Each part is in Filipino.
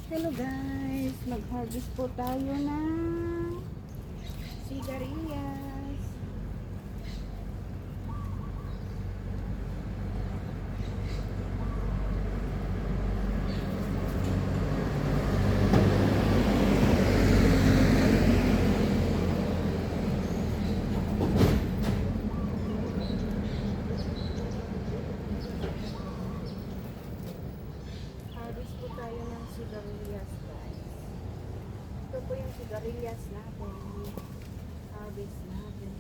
Hello guys, mag-harvest po tayo ng sigarilyas. Harvest po tayo ng sigarilyas guys. Ito po yung sigarilyas natin. Harvest natin.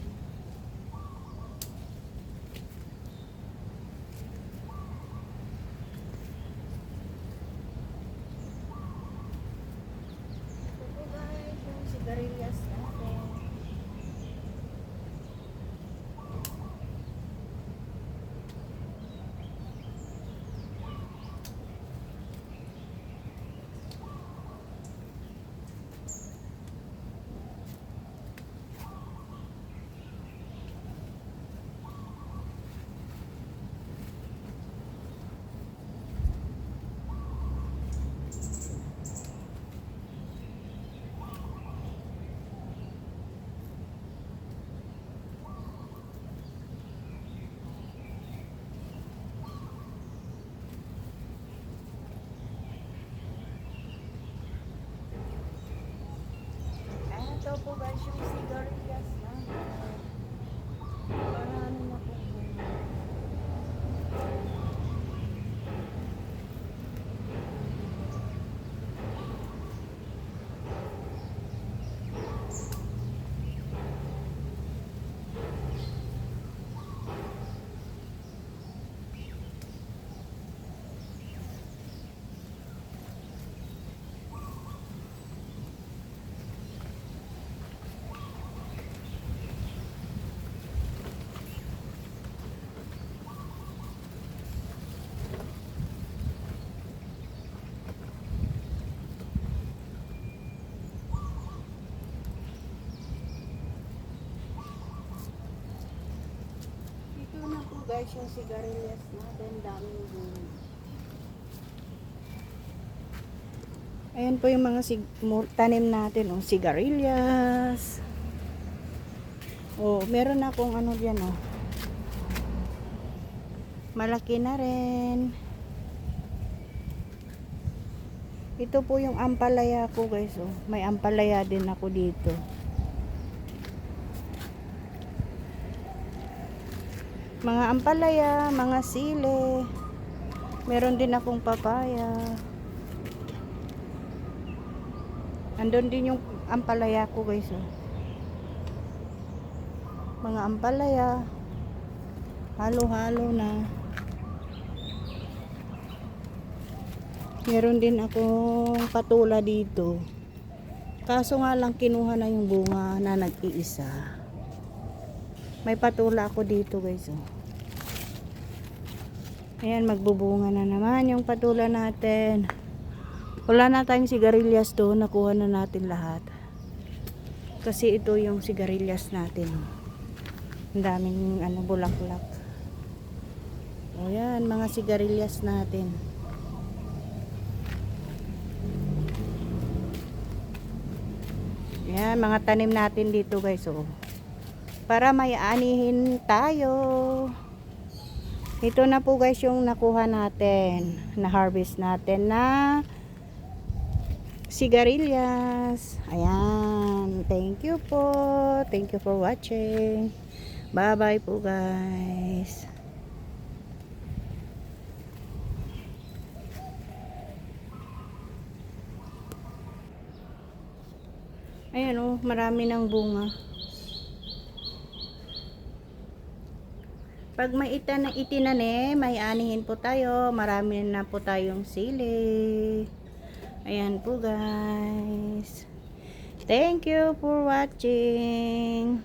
Ito po guys yung sigarilyas natin. Ito po guys yung sigarilyas natin. Marami na po bunga. Ito na po guys yung sigarilyas natin, daming bunga. Ayan po yung mga tanim natin, oh, sigarilyas. Oh, meron akong ano diyan, oh. Malaki na rin. Ito po yung ampalaya ko guys, oh. May ampalaya din ako dito. Mga ampalaya, mga sile. Meron din akong papaya. Andun din yung ampalaya ko guys, oh. Mga ampalaya. Halo-halo na. Meron din akong patula dito. Kaso nga lang kinuha na yung bunga na nag-iisa. May patula ako dito guys, oh. Ayan, magbubunga na naman yung patula natin. Wala na tayong sigarilyas doon. Nakuha na natin lahat. Kasi ito yung sigarilyas natin. Ang daming bulaklak. O yan, mga sigarilyas natin. Yan, mga tanim natin dito guys, oh. Para may anihin tayo. Ito na po guys yung nakuha natin, na harvest natin na sigarilyas. Ayan, thank you po. Thank you for watching. Bye bye po guys. Ayan, oh, marami ng bunga. Pag may itinanim, may anihin po tayo. Marami na po tayong sili. Ayan po guys. Thank you for watching.